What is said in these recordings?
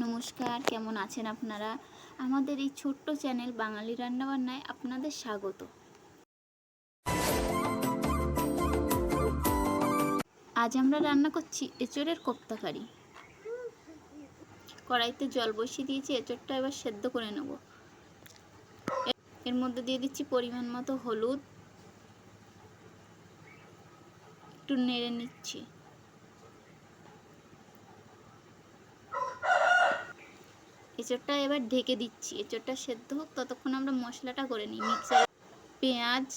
নমস্কার, কেমন আছেন আপনারা? আমাদের এই ছোট্ট চ্যানেল বাঙালি রান্নাবান্নায় আপনাদের স্বাগত। আজ আমরা রান্না করছি এঁচোড়ের কোপ্তা কারি। কড়াইতে জল বসিয়ে দিয়েছি, এঁচোড়টা এবার সেদ্ধ করে নেব। এর মধ্যে দিয়ে দিচ্ছি পরিমাণ মতো হলুদ, একটু নেড়ে নিচ্ছি। এঁচোড়টা এবার ঢেকে দিচ্ছি, এঁচোড়টা সেদ্ধ হোক, ততক্ষণ আমরা মশলাটা করে নিই। মিক্সারে পেঁয়াজ,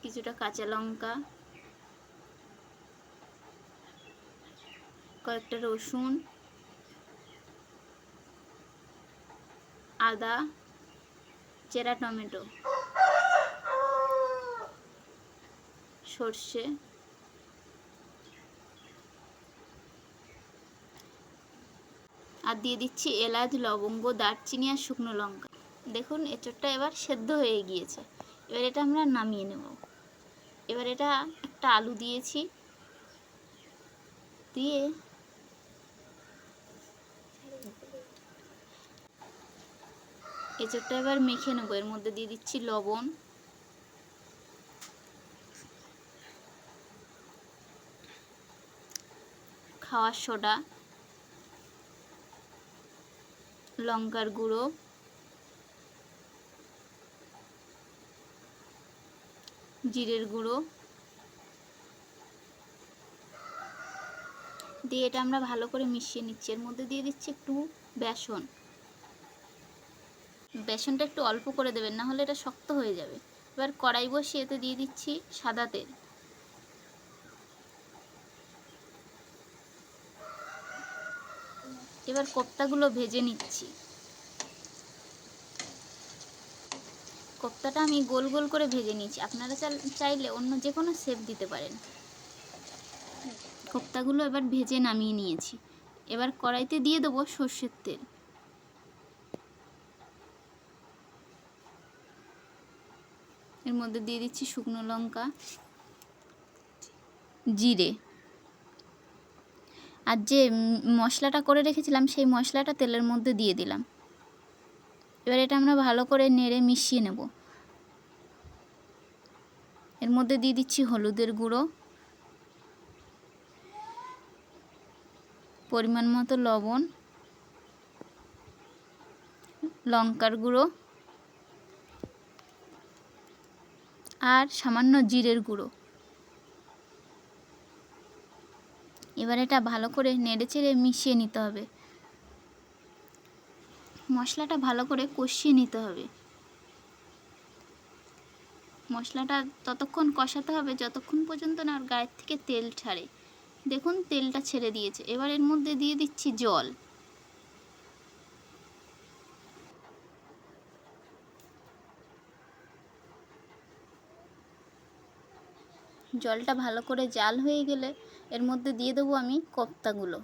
কিছুটা কাঁচা লঙ্কা, কয়েকটা রসুন, আদা, চেরা টমেটো, সর্ষে, আর দিয়ে দিচ্ছি এলাচ, লবঙ্গ, দারচিনি আর শুকনো লঙ্কা। দেখুন এঁচোড়টা এবার সেদ্ধ হয়ে গিয়েছে। এবার এটা আমরা নামিয়ে নেব। এবার এটা একটা আলু দিয়েছি, দিয়ে এঁচোড়টা এবার মেখে নেব। এর মধ্যে দিয়ে দিচ্ছি লবণ, খাওয়ার সোডা, লঙ্কার গুঁড়ো, জিরের গুঁড়ো দিয়ে এটা আমরা ভালো করে মিশিয়ে নিচ্ছি। এর মধ্যে দিয়ে দিচ্ছি একটু বেসন। বেসনটা একটু অল্প করে দেবেন, না হলে এটা শক্ত হয়ে যাবে। এবার কড়াই বসিয়ে এতে দিয়ে দিচ্ছি সাদা তেল। এবার কোপ্তাগুলো ভেজে নিচ্ছি। কোপ্তাটা আমি গোল গোল করে ভেজে নিয়েছি, আপনারা চাইলে অন্য যে কোনো শেপ দিতে পারেন। কোপ্তাগুলো এবার ভেজে নামিয়ে নিয়েছি। এবার কড়াইতে দিয়ে দেবো সর্ষের তেল। এর মধ্যে দিয়ে দিচ্ছি শুকনো লঙ্কা, জিরে, আর যে মশলাটা করে রেখেছিলাম সেই মশলাটা তেলের মধ্যে দিয়ে দিলাম। এবার এটা আমরা ভালো করে নেড়ে মিশিয়ে নেব। এর মধ্যে দিয়ে দিচ্ছি হলুদের গুঁড়ো, পরিমাণ মতো লবণ, লঙ্কার গুঁড়ো আর সামান্য জিরের গুঁড়ো। এবার এটা ভালো করে নেড়েচেড়ে মিশিয়ে নিতে হবে। মশলাটা ভালো করে কষিয়ে নিতে হবে। মশলাটা ততক্ষণ কষাতে হবে যতক্ষণ পর্যন্ত না গায়ের থেকে তেল ছাড়ে। দেখুন তেলটা ছেড়ে দিয়েছে। এবার এর মধ্যে দিয়ে দিচ্ছি জল। জলটা ভালো করে জাল হয়ে গেলে এর মধ্যে দিয়ে দেবো আমি কোপ্তাগুলো।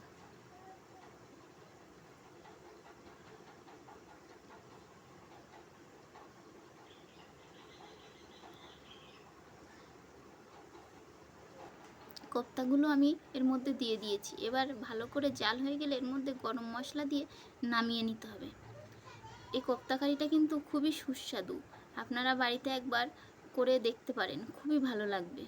কোপ্তাগুলো আমি এর মধ্যে দিয়ে দিয়েছি। এবার ভালো করে জাল হয়ে গেলে এর মধ্যে গরম মশলা দিয়ে নামিয়ে নিতে হবে। এই কোপ্তা কারিটা কিন্তু খুবই সুস্বাদু। আপনারা বাড়িতে একবার করে দেখতে পারেন, খুবই ভালো লাগবে।